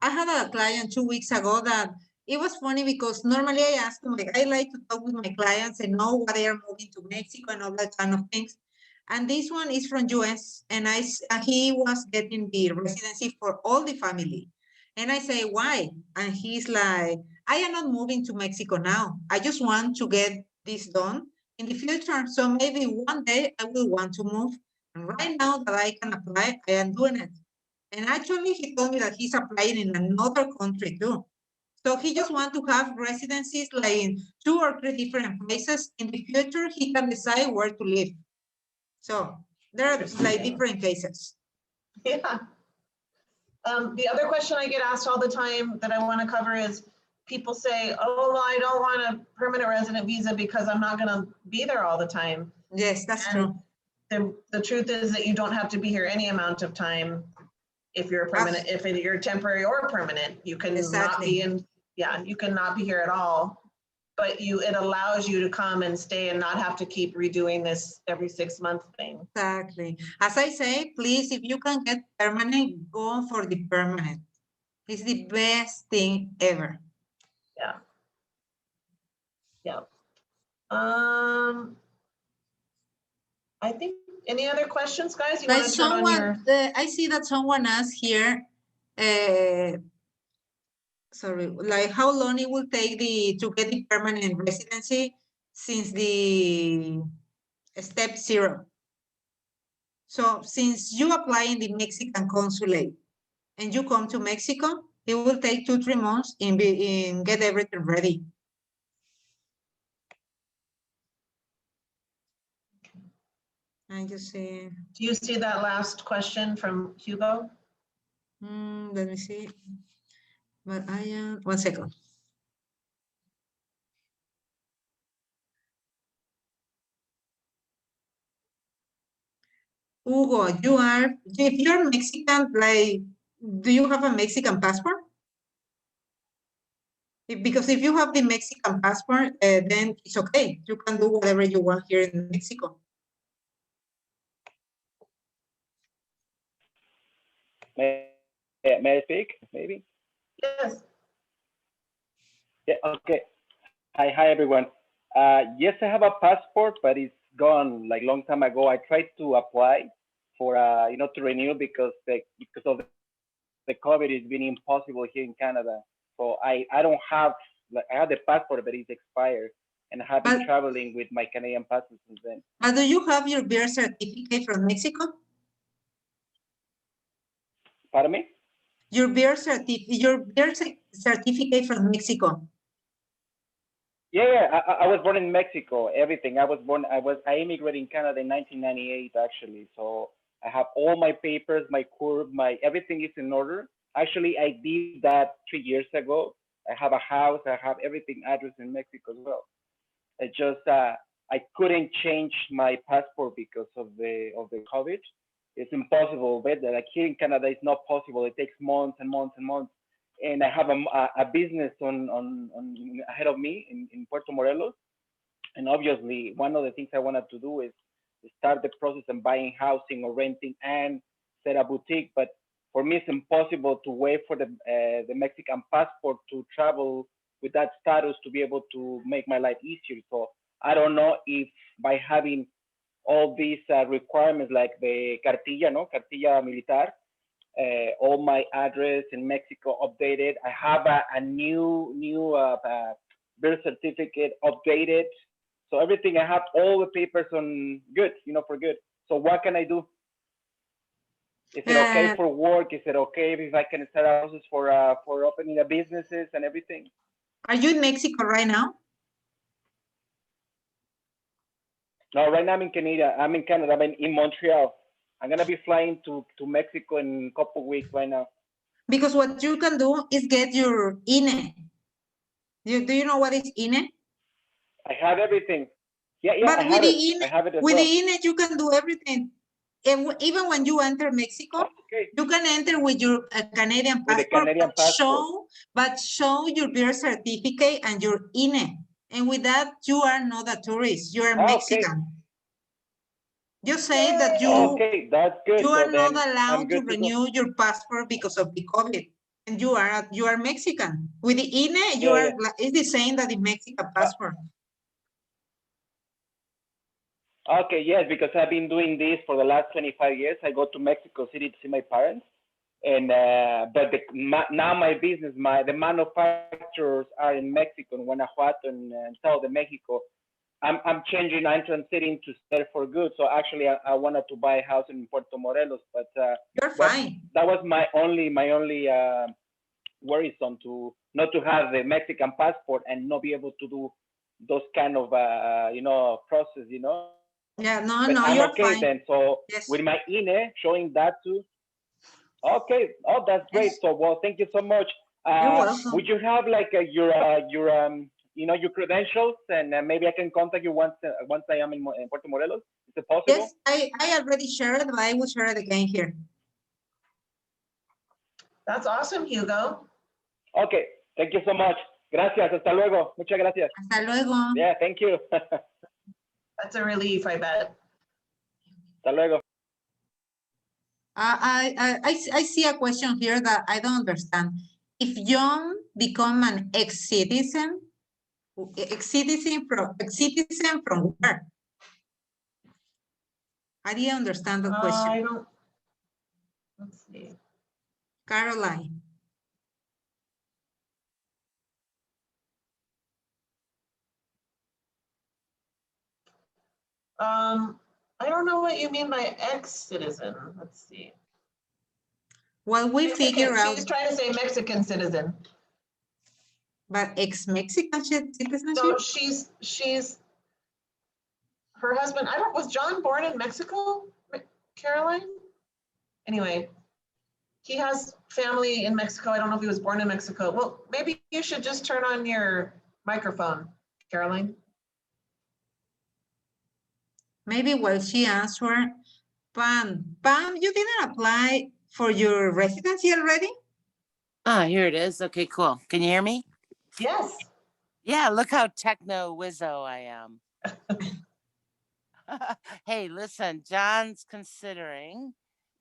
had a client 2 weeks ago that it was funny because normally I ask them, like, I like to talk with my clients and know why they are moving to Mexico and all that kind of things. And this one is from US, and he was getting the residency for all the family. And I say, why? And he's like, I am not moving to Mexico now. I just want to get this done in the future. So maybe one day I will want to move. And right now that I can apply, I am doing it. And actually, he told me that he's applying in another country too. So he just wants to have residencies like in 2 or 3 different places. In the future, he can decide where to live. So there are like different cases. Yeah. The other question I get asked all the time that I want to cover is, people say, oh, well, I don't want a permanent resident visa because I'm not going to be there all the time. Yes, that's true. The truth is that you don't have to be here any amount of time. If you're permanent, if you're temporary or permanent, you can not be in, you cannot be here at all. But it allows you to come and stay and not have to keep redoing this every 6 month thing. Exactly. As I say, please, if you can get permanent, go for the permanent. It's the best thing ever. Yeah. Yeah. I think, any other questions, guys? You want to turn on your... I see that someone asked here, sorry, like how long it will take to get the permanent residency since the step 0. So since you apply in the Mexican consulate and you come to Mexico, it will take 2-3 months in get everything ready. I just see. Do you see that last question from Hugo? Let me see. But I am 1 second. Hugo, if you're Mexican, like, do you have a Mexican passport? Because if you have the Mexican passport, then it's okay. You can do whatever you want here in Mexico. May I speak, maybe? Yes. Yeah, okay. Hi, everyone. Yes, I have a passport, but it's gone like long time ago. I tried to apply for, to renew because of the COVID, it's been impossible here in Canada. So I don't have, like, I have the passport, but it's expired, and I have been traveling with my Canadian passport since then. But do you have your birth certificate from Mexico? Pardon me? Your birth certificate from Mexico. Yeah, I was born in Mexico. Everything. I immigrated in Canada in 1998, actually. So I have all my papers, my curve, everything is in order. Actually, I did that 3 years ago. I have a house. I have everything address in Mexico as well. I just I couldn't change my passport because of the COVID. It's impossible. But like here in Canada, it's not possible. It takes months and months and months. And I have a business on ahead of me in Puerto Morelos. And obviously, one of the things I wanted to do is start the process of buying housing or renting and set a boutique. But for me, it's impossible to wait for the Mexican passport to travel with that status to be able to make my life easier. So I don't know if by having all these requirements like the cartilla militar, all my address in Mexico updated. I have a new birth certificate updated. So everything, I have all the papers on good, for good. So what can I do? Is it okay for work? Is it okay if I can start a process for opening a businesses and everything? Are you in Mexico right now? No, right now I'm in Canada. I'm in Montreal. I'm gonna be flying to Mexico in a couple of weeks right now. Because what you can do is get your INE. Do you know what is INE? I have everything. Yeah, But I have it. I have it as with well. the INE, you can do everything. And even when you enter Mexico, okay, you can enter with your Canadian passport, with the Canadian passport. but show your birth certificate and your INE. And with that, you are not a tourist. You are Mexican. Okay. You say that Okay, that's good. you are So not then allowed to go. renew your passport because of the COVID. And you are Mexican. With the INE, it's the same that the Mexican passport. Okay, yes, because I've been doing this for the last 25 years. I go to Mexico City to see my parents, and but now my business, the manufacturers are in Mexico, in Guanajuato, and South of Mexico. I'm transiting to there for good. So actually, I wanted to buy a house in Puerto Morelos, but you're fine. That was my only worrisome to not to have the Mexican passport and not be able to do those kind of process, Yeah, but I'm you're okay fine. then. So yes. with my INE showing that too. Okay. Oh, that's great. Yes. So well, thank you so much. You're welcome. Would you have like your credentials, and maybe I can contact you once I am in Puerto Morelos? Is it possible? Yes, I already shared it, but I will share it again here. That's awesome, Hugo. Okay. Thank you so much. Gracias. Hasta luego. Muchas gracias. Hasta luego. Yeah. Thank you. That's a relief, I bet. Hasta luego. I see a question here that I don't understand. If John become an ex-citizen from where? I didn't understand the question. I don't. Let's see. Caroline. I don't know what you mean by ex-citizen. Let's see. Well, we figure out. She's trying to say Mexican citizen. But ex-Mexican citizenship? No, she's her husband. Was John born in Mexico, Caroline? Anyway, he has family in Mexico. I don't know if he was born in Mexico. Well, maybe you should just turn on your microphone, Caroline. Maybe while she answered, Pam, you didn't apply for your residency already? Ah, here it is. Okay, cool. Can you hear me? Yes. Yeah, look how techno wizzo I am. Hey, listen, John's considering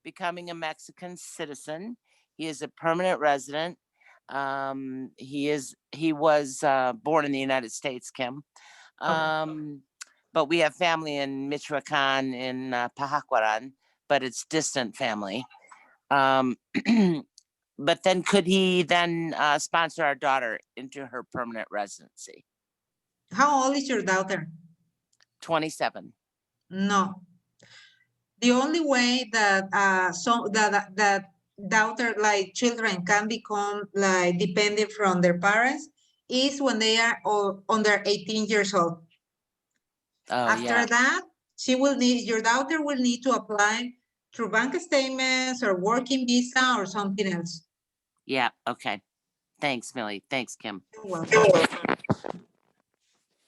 becoming a Mexican citizen. He is a permanent resident. He was born in the United States, Kim. But we have family in Michoacan, in Pajacuaran, but it's distant family. But then could he then sponsor our daughter into her permanent residency? How old is your daughter? 27. No. The only way that that daughter, like children, can become like dependent from their parents is when they are under 18 years old. Oh, After yeah. that, your daughter will need to apply through bank statements or working visa or something else. Yeah. Okay. Thanks, Millie. Thanks, Kim. You're welcome.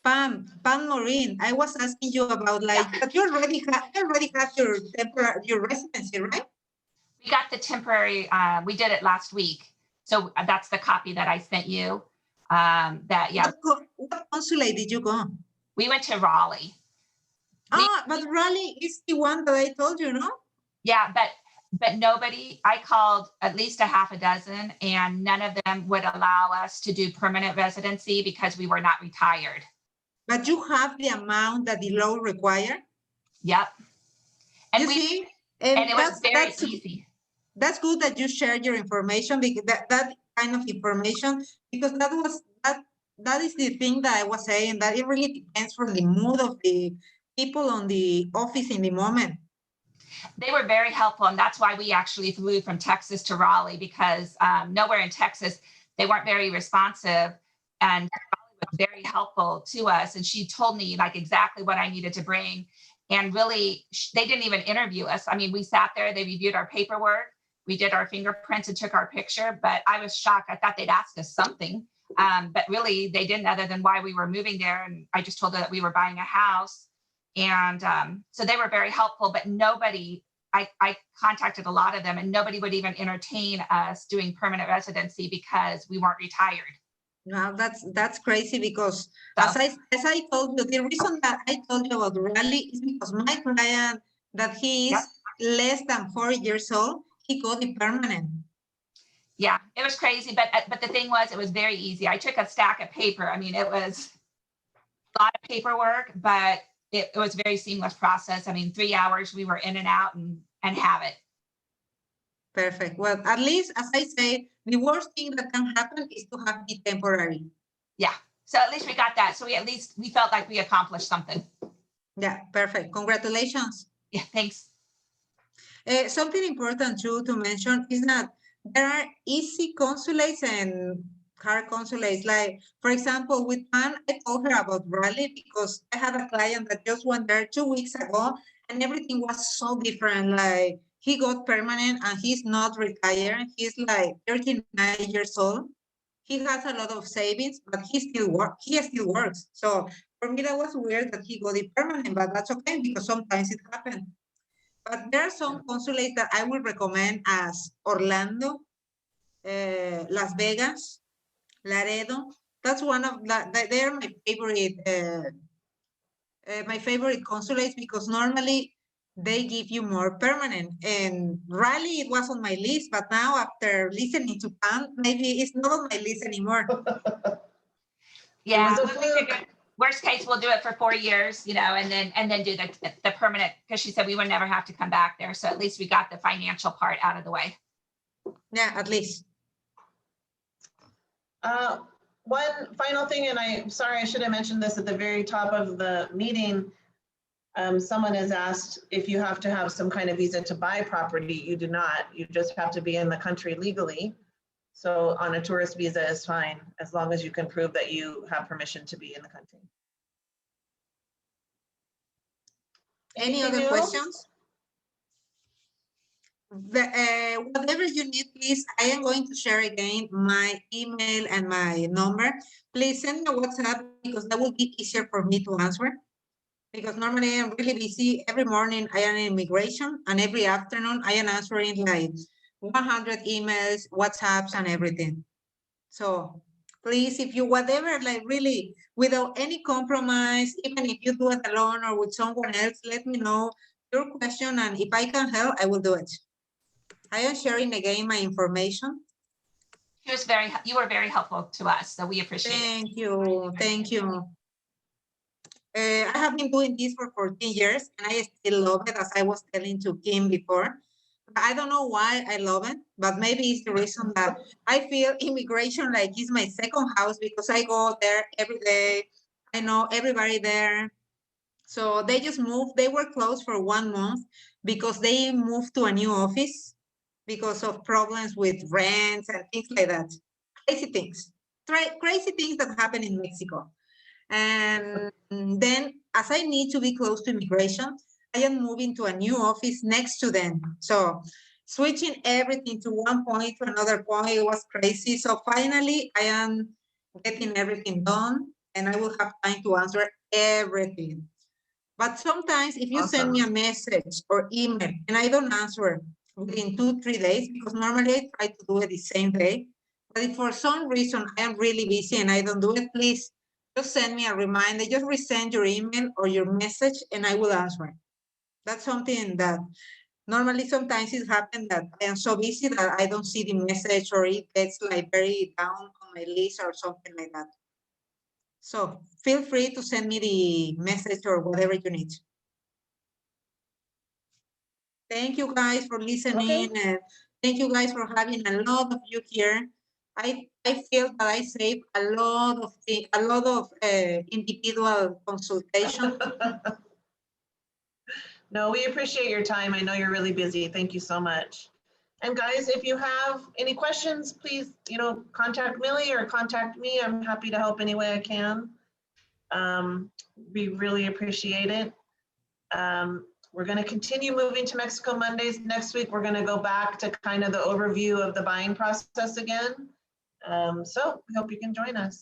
Pam Maureen, I was asking you about like, but you already have your residency, right? We got the temporary, we did it last week. So that's the copy that I sent you. Yeah, What consulate did you go? we went to Raleigh. But Raleigh is the one that I told you, no? Yeah, but nobody, I called at least a half a dozen and none of them would allow us to do permanent residency because we were not retired. But you have the amount that the law require? Yep. And you we see, and it was very easy. That's good that you shared your information, because that kind of information, because that is the thing that I was saying, that it really depends from the mood of the people on the office in the moment. They were very helpful, and that's why we actually flew from Texas to Raleigh, because nowhere in Texas they weren't very responsive, and Raleigh was very helpful to us. And she told me like exactly what I needed to bring, and really they didn't even interview us. I mean, we sat there, they reviewed our paperwork, we did our fingerprints and took our picture, but I was shocked. I thought they'd ask us something, but really they didn't, other than why we were moving there. And I just told her that we were buying a house. And so they were very helpful, but nobody, I contacted a lot of them and nobody would even entertain us doing permanent residency because we weren't retired. No, that's crazy, because as I told you, the reason that I told you about Raleigh is because my client, that he is less than 4 years old, he got the permanent. Yeah, it was crazy, but the thing was, it was very easy. I took a stack of paper. I mean, it was a lot of paperwork, but it was a very seamless process. I mean, 3 hours, we were in and out and have it. Perfect. Well, at least, as I say, the worst thing that can happen is to have the temporary. Yeah, so at least we got that. So we felt like we accomplished something. Yeah, perfect. Congratulations. Yeah, thanks. Something important too to mention is that there are easy consulates and hard consulates. Like, for example, with Anne, I told her about Raleigh because I had a client that just went there 2 weeks ago and everything was so different. Like, he got permanent and he's not retired. He's like 39 years old. He has a lot of savings, but he still works. So for me, that was weird that he got it permanent, but that's okay because sometimes it happens. But there are some consulates that I would recommend as Orlando, Las Vegas, Laredo. That's one of they are my favorite consulates, because normally they give you more permanent. And Raleigh, it was on my list, but now after listening to Pam, maybe it's not on my list anymore. Yeah, we figured worst case, we'll do it for 4 years, and then do the permanent, because she said we would never have to come back there. So at least we got the financial part out of the way. Yeah, at least. One final thing, and I'm sorry, I should have mentioned this at the very top of the meeting. Someone has asked if you have to have some kind of visa to buy property. You do not. You just have to be in the country legally. So on a tourist visa is fine, as long as you can prove that you have permission to be in the country. Any Anything other else? questions? Whatever you need, please, I am going to share again my email and my number. Please send me a WhatsApp, because that will be easier for me to answer. Because normally I'm really busy. Every morning I am in immigration, and every afternoon I am answering like 100 emails, WhatsApps, and everything. So Please, if you whatever, like really, without any compromise, even if you do it alone or with someone else, let me know your question, and if I can help, I will do it. I am sharing again my information. You were very helpful to us, so we appreciate it. Thank you, thank you. I have been doing this for 14 years and I still love it, as I was telling to Kim before. I don't know why I love it, but maybe it's the reason that I feel immigration like it's my second house, because I go there every day. I know everybody there. So they just moved. They were closed for 1 month because they moved to a new office because of problems with rents and things like that. Crazy things. Crazy things that happen in Mexico. And then, as I need to be close to immigration, I am moving to a new office next to them. So switching everything to one point to another point, it was crazy. So finally, I am getting everything done and I will have time to answer everything. But sometimes if you send me a message or email and I don't answer within 2-3 days, because normally I try to do it the same day, but if for some reason I am really busy and I don't do it, please just send me a reminder, just resend your email or your message and I will answer. That's something that normally sometimes it happens that I am so busy that I don't see the message, or it gets like very down on my list or something like that. So feel free to send me the message or whatever you need. Thank you guys for listening, and thank you guys for having a lot of you here. I feel that I saved a lot of individual consultation. No, we appreciate your time. I know you're really busy. Thank you so much. And guys, if you have any questions, please, contact Millie or contact me. I'm happy to help any way I can. We really appreciate it. We're going to continue moving to Mexico Mondays. Next week, we're going to go back to kind of the overview of the buying process again. So we hope you can join us.